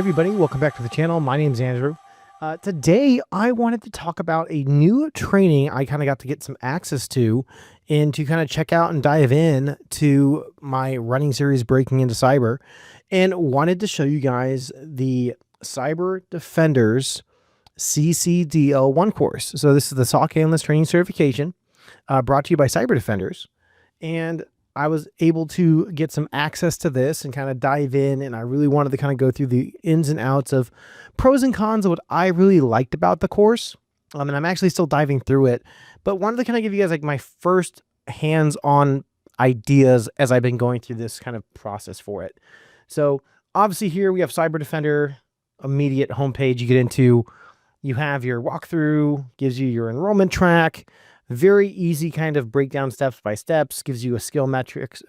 Everybody, welcome back to the channel. My name's Andrew. Today, I wanted to talk about a new training I kind of got to get some access to and to kind of check out and dive in to my running series Breaking into Cyber, and wanted to show you guys the Cyber Defenders CCDL1 course. So this is the SOC Analyst Training Certification brought to you by Cyber Defenders. And I was able to get some access to this and kind of dive in, and I really wanted to kind of go through the ins and outs of pros and cons of what I really liked about the course. And I'm actually still diving through it, but wanted to kind of give you guys like my first hands-on ideas as I've been going through this kind of process for it. So obviously here we have Cyber Defender, immediate homepage you get into. You have your walkthrough, gives you your enrollment track. Very easy kind of breakdown steps by steps, gives you a skill matrix,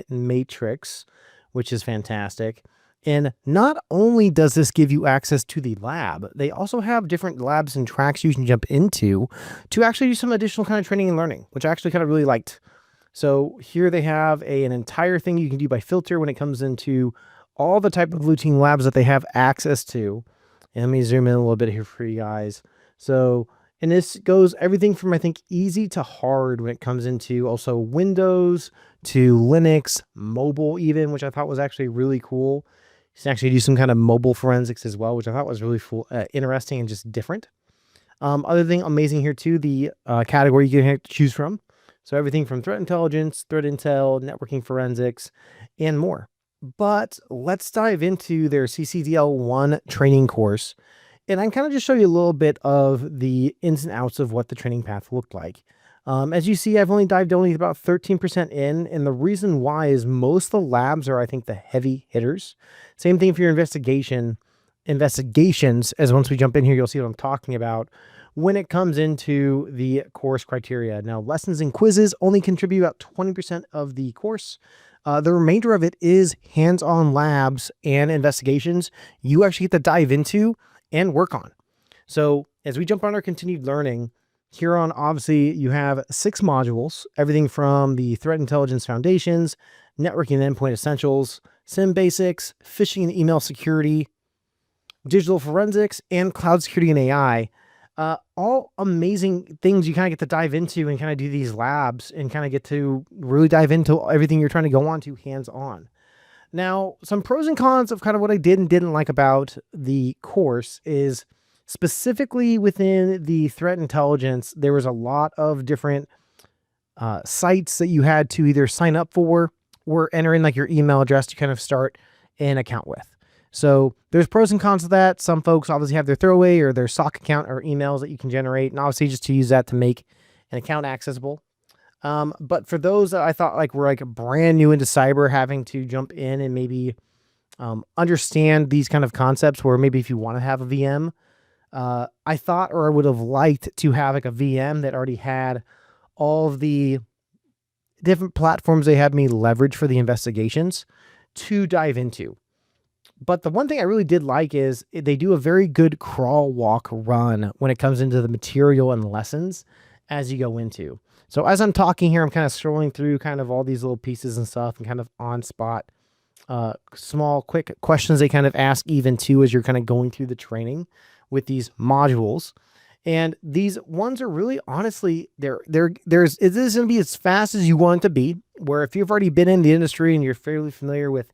matrix, which is fantastic. And not only does this give you access to the lab, they also have different labs and tracks you can jump into to actually do some additional kind of training and learning, which I actually kind of really liked. So here they have an entire thing you can do by filter when it comes into all the type of blue team labs that they have access to. And let me zoom in a little bit here for you guys. And this goes everything from, I think, easy to hard when it comes into also Windows to Linux, mobile even, which I thought was actually really cool. You can actually do some kind of mobile forensics as well, which I thought was really interesting and just different. Other thing amazing here too, the category you can choose from. So everything from threat intelligence, threat intel, networking forensics, and more. But let's dive into their CCDL1 training course. And I can kind of just show you a little bit of the ins and outs of what the training path looked like. As you see, I've only dived only about 13% in. And the reason why is most of the labs are, I think, the heavy hitters. Same thing for your investigations, as once we jump in here, you'll see what I'm talking about when it comes into the course criteria. Now, lessons and quizzes only contribute about 20% of the course. The remainder of it is hands-on labs and investigations you actually get to dive into and work on. So as we jump on our continued learning, here on obviously you have 6 modules, everything from the threat intelligence foundations, networking and endpoint essentials, SIM basics, phishing and email security, digital forensics, and cloud security and AI. All amazing things you kind of get to dive into and kind of do these labs and kind of get to really dive into everything you're trying to go on to hands-on. Now, some pros and cons of kind of what I did and didn't like about the course is specifically within the threat intelligence, there was a lot of different sites that you had to either sign up for or enter in like your email address to kind of start an account with. So there's pros and cons of that. Some folks obviously have their throwaway or their SOC account or emails that you can generate, and obviously just to use that to make an account accessible. But for those that I thought like were like brand new into cyber, having to jump in and maybe understand these kind of concepts, where maybe if you want to have a VM, I thought, or I would have liked to have like a VM that already had all of the different platforms they had me leverage for the investigations to dive into. But the one thing I really did like is they do a very good crawl, walk, run when it comes into the material and lessons as you go into. So as I'm talking here, I'm kind of scrolling through kind of all these little pieces and stuff and kind of on spot, small, quick questions they kind of ask even too, as you're kind of going through the training with these modules. And these ones are really, honestly, it is going to be as fast as you want it to be, where if you've already been in the industry and you're fairly familiar with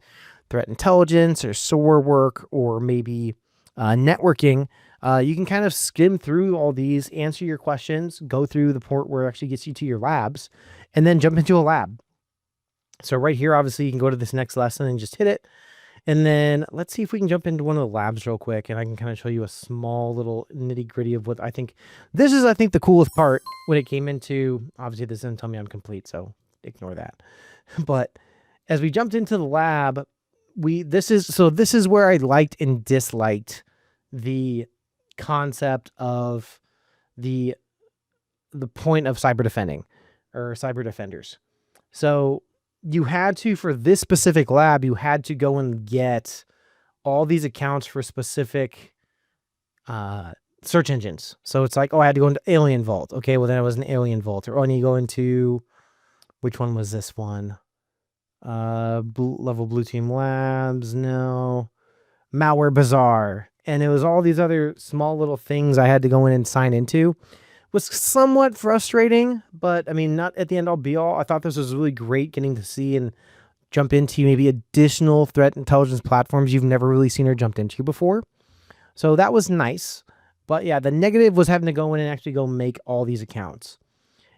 threat intelligence or SOAR work or maybe networking, you can kind of skim through all these, answer your questions, go through the port where it actually gets you to your labs, and then jump into a lab. So right here, obviously, you can go to this next lesson and just hit it. And then let's see if we can jump into one of the labs real quick, and I can kind of show you a small little nitty gritty of what I think. This is, I think, the coolest part when it came into, obviously, this doesn't tell me I'm complete, so ignore that. But as we jumped into the lab, this is where I liked and disliked the concept of the point of cyber defending or cyber defenders. So you had to, for this specific lab, you had to go and get all these accounts for specific search engines. So it's like, oh, I had to go into Alien Vault. Okay, well then it was an Alien Vault. Or I need to go into, which one was this one? Level Blue Team Labs. No. Malware Bazaar, and it was all these other small little things I had to go in and sign into. Was somewhat frustrating, but I mean, not at the end all be all. I thought this was really great getting to see and jump into maybe additional threat intelligence platforms you've never really seen or jumped into before. So that was nice. But yeah, the negative was having to go in and actually go make all these accounts.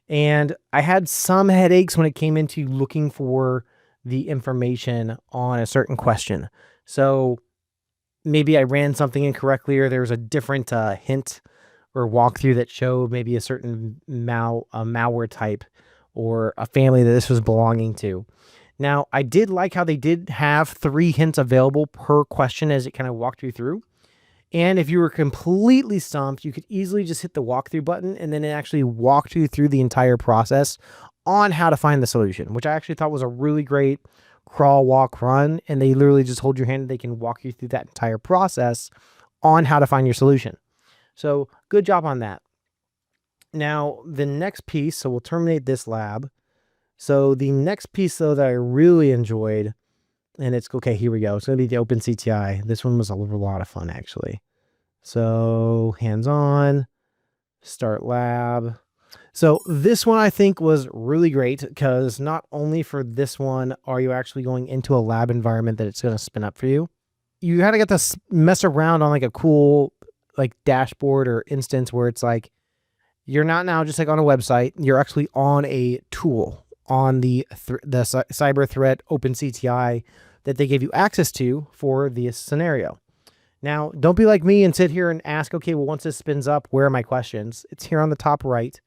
And I had some headaches when it came into looking for the information on a certain question. So maybe I ran something incorrectly, or there was a different hint or walkthrough that showed maybe a certain malware type or a family that this was belonging to. Now, I did like how they did have 3 hints available per question as it kind of walked you through. And if you were completely stumped, you could easily just hit the walkthrough button, and then it actually walked you through the entire process on how to find the solution, which I actually thought was a really great crawl, walk, run. And they literally just hold your hand and they can walk you through that entire process on how to find your solution. So good job on that. Now, the next piece, so we'll terminate this lab. So the next piece, though, that I really enjoyed, and it's okay, here we go. It's going to be the OpenCTI. This one was a lot of fun, actually. So hands-on, start lab. So this one I think was really great because not only for this one are you actually going into a lab environment that it's going to spin up for you. You got to get to mess around on like a cool like dashboard or instance where it's like you're not now just like on a website. You're actually on a tool on the cyber threat OpenCTI that they gave you access to for this scenario. Now, don't be like me and sit here and ask, okay, well, once this spins up, where are my questions? It's here on the top right.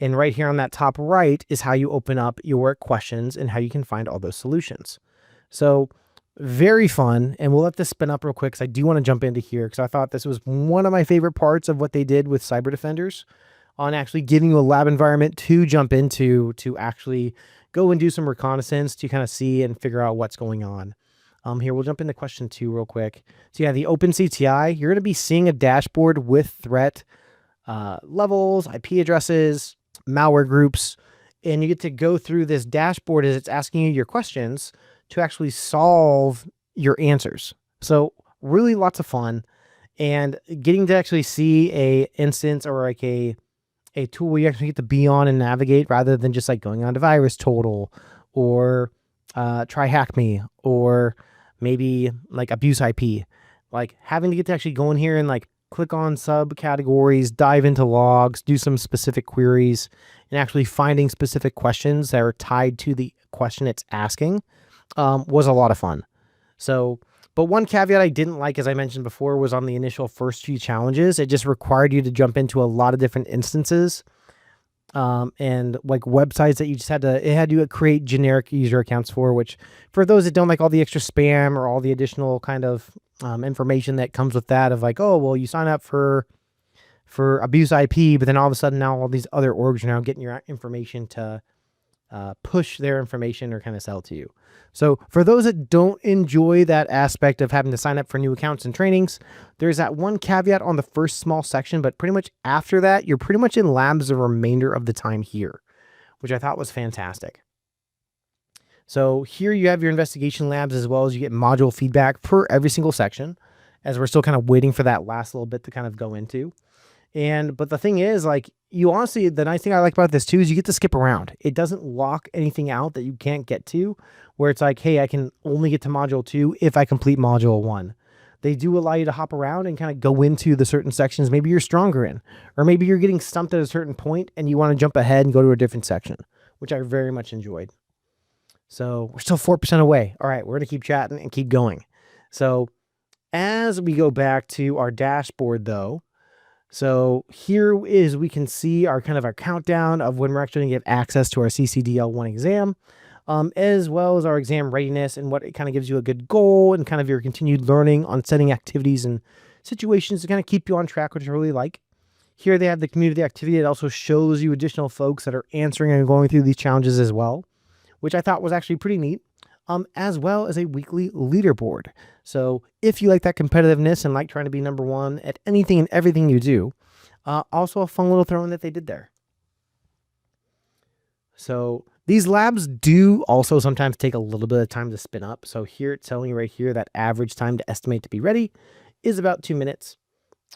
And right here on that top right is how you open up your questions and how you can find all those solutions. So very fun. And we'll let this spin up real quick because I do want to jump into here because I thought this was one of my favorite parts of what they did with Cyber Defenders on actually giving you a lab environment to jump into to actually go and do some reconnaissance to kind of see and figure out what's going on. Here, we'll jump into question 2 real quick. So yeah, the OpenCTI, you're going to be seeing a dashboard with threat levels, IP addresses, malware groups, and you get to go through this dashboard as it's asking you your questions to actually solve your answers. So really lots of fun, and getting to actually see a instance or like a tool you actually get to be on and navigate rather than just like going on to Virus Total or Try Hack Me or maybe like Abuse IP. Like having to get to actually go in here and like click on subcategories, dive into logs, do some specific queries, and actually finding specific questions that are tied to the question it's asking was a lot of fun. So, but one caveat I didn't like, as I mentioned before, was on the initial first few challenges. It just required you to jump into a lot of different instances and like websites that you just had to create generic user accounts for, which for those that don't like all the extra spam or all the additional kind of information that comes with that of like, oh, well, you sign up for Abuse IP, but then all of a sudden now all these other orgs are now getting your information to push their information or kind of sell to you. So for those that don't enjoy that aspect of having to sign up for new accounts and trainings, there's that one caveat on the first small section, but pretty much after that, you're pretty much in labs the remainder of the time here, which I thought was fantastic. So here you have your investigation labs as well as you get module feedback for every single section as we're still kind of waiting for that last little bit to kind of go into. But the thing is, like, you honestly, the nice thing I like about this too is you get to skip around. It doesn't lock anything out that you can't get to, where it's like, hey, I can only get to module 2 if I complete module 1. They do allow you to hop around and kind of go into the certain sections maybe you're stronger in, or maybe you're getting stumped at a certain point and you want to jump ahead and go to a different section, which I very much enjoyed. So we're still 4% away. All right, we're going to keep chatting and keep going. So as we go back to our dashboard though, so here is, we can see our kind of our countdown of when we're actually going to get access to our CCDL1 exam, as well as our exam readiness and what it kind of gives you a good goal and kind of your continued learning on setting activities and situations to kind of keep you on track, which I really like. Here they have the community activity. It also shows you additional folks that are answering and going through these challenges as well, which I thought was actually pretty neat. As well as a weekly leaderboard. So if you like that competitiveness and like trying to be number 1 at anything and everything you do, also a fun little throw in that they did there. So These labs do also sometimes take a little bit of time to spin up. So here it's telling you right here that average time to estimate to be ready is about 2 minutes.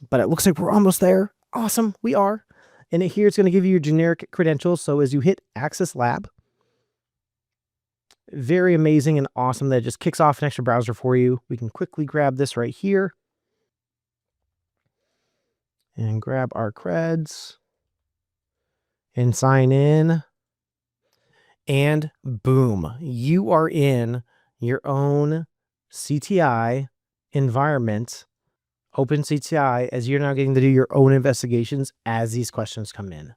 But it looks like we're almost there. Awesome, we are. And here it's going to give you your generic credentials. So as you hit Access Lab, very amazing and awesome that it just kicks off an extra browser for you. We can quickly grab this right here and grab our creds and sign in. And boom, you are in your own CTI environment, OpenCTI, as you're now getting to do your own investigations as these questions come in.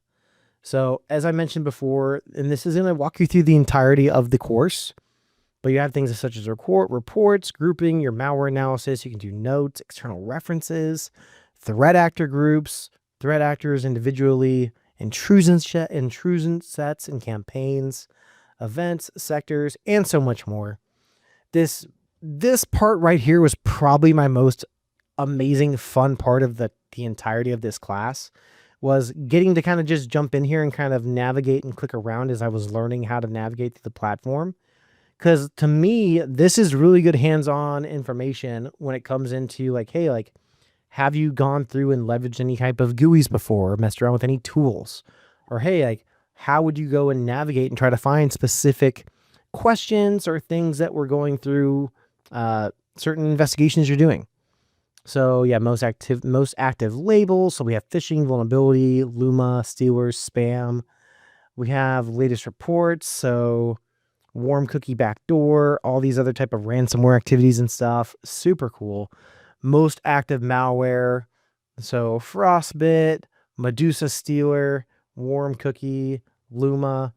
So as I mentioned before, and this is going to walk you through the entirety of the course, but you have things such as reports, grouping, your malware analysis. You can do notes, external references, threat actor groups, threat actors individually, intrusion sets and campaigns, events, sectors, and so much more. This part right here was probably my most amazing, fun part of the entirety of this class, was getting to kind of just jump in here and kind of navigate and click around as I was learning how to navigate through the platform. Because to me, this is really good hands-on information when it comes into like, hey, like, have you gone through and leveraged any type of GUIs before, or messed around with any tools? Or hey, like, how would you go and navigate and try to find specific questions or things that we're going through certain investigations you're doing? So yeah, most active labels. So we have phishing, vulnerability, Luma, stealers, spam. We have latest reports. So warm cookie backdoor, all these other type of ransomware activities and stuff. Super cool. Most active malware. So Frostbit, Medusa Stealer, warm cookie, Luma.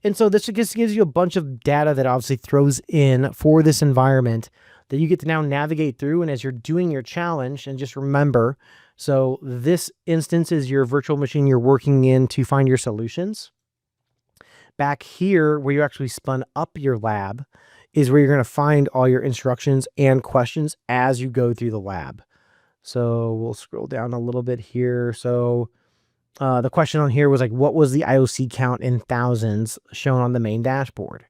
And so this just gives you a bunch of data that obviously throws in for this environment that you get to now navigate through. And as you're doing your challenge, and just remember, so this instance is your virtual machine you're working in to find your solutions. Back here, where you actually spun up your lab, is where you're going to find all your instructions and questions as you go through the lab. So we'll scroll down a little bit here. So the question on here was like, what was the IOC count in thousands shown on the main dashboard?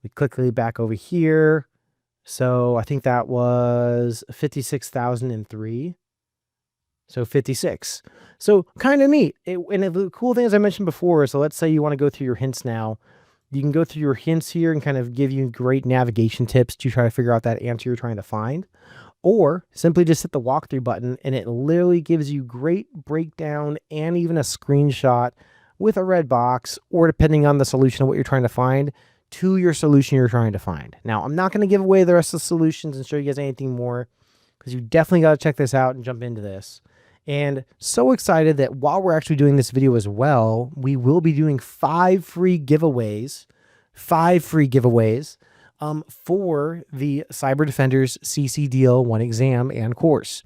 We quickly back over here. So I think that was 56,003. So 56. So kind of neat. And the cool thing, as I mentioned before, so let's say you want to go through your hints now. You can go through your hints here and kind of give you great navigation tips to try to figure out that answer you're trying to find. Or simply just hit the walkthrough button and it literally gives you great breakdown and even a screenshot with a red box, or depending on the solution of what you're trying to find, to your solution you're trying to find. Now, I'm not going to give away the rest of the solutions and show you guys anything more, because you definitely got to check this out and jump into this. And so excited that while we're actually doing this video as well, we will be doing 5 free giveaways for the Cyber Defenders CCDL1 exam and course.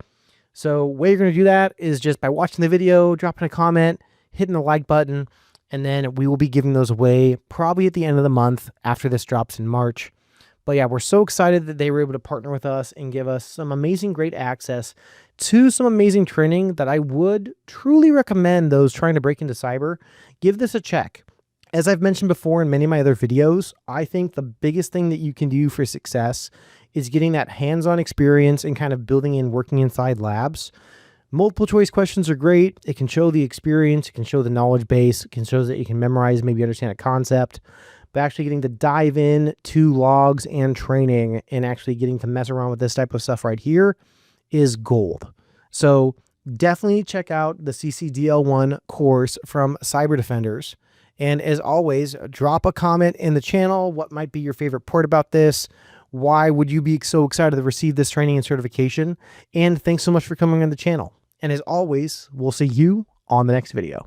So way you're going to do that is just by watching the video, dropping a comment, hitting the like button, and then we will be giving those away probably at the end of the month after this drops in March. But yeah, we're so excited that they were able to partner with us and give us some amazing, great access to some amazing training that I would truly recommend those trying to break into cyber. Give this a check. As I've mentioned before in many of my other videos, I think the biggest thing that you can do for success is getting that hands-on experience and kind of building and working inside labs. Multiple choice questions are great. It can show the experience, it can show the knowledge base, it can show that you can memorize, maybe understand a concept, but actually getting to dive in to logs and training and actually getting to mess around with this type of stuff right here is gold. So definitely check out the CCDL1 course from Cyber Defenders. And as always, drop a comment in the channel. What might be your favorite part about this? Why would you be so excited to receive this training and certification? And thanks so much for coming on the channel. And as always, we'll see you on the next video.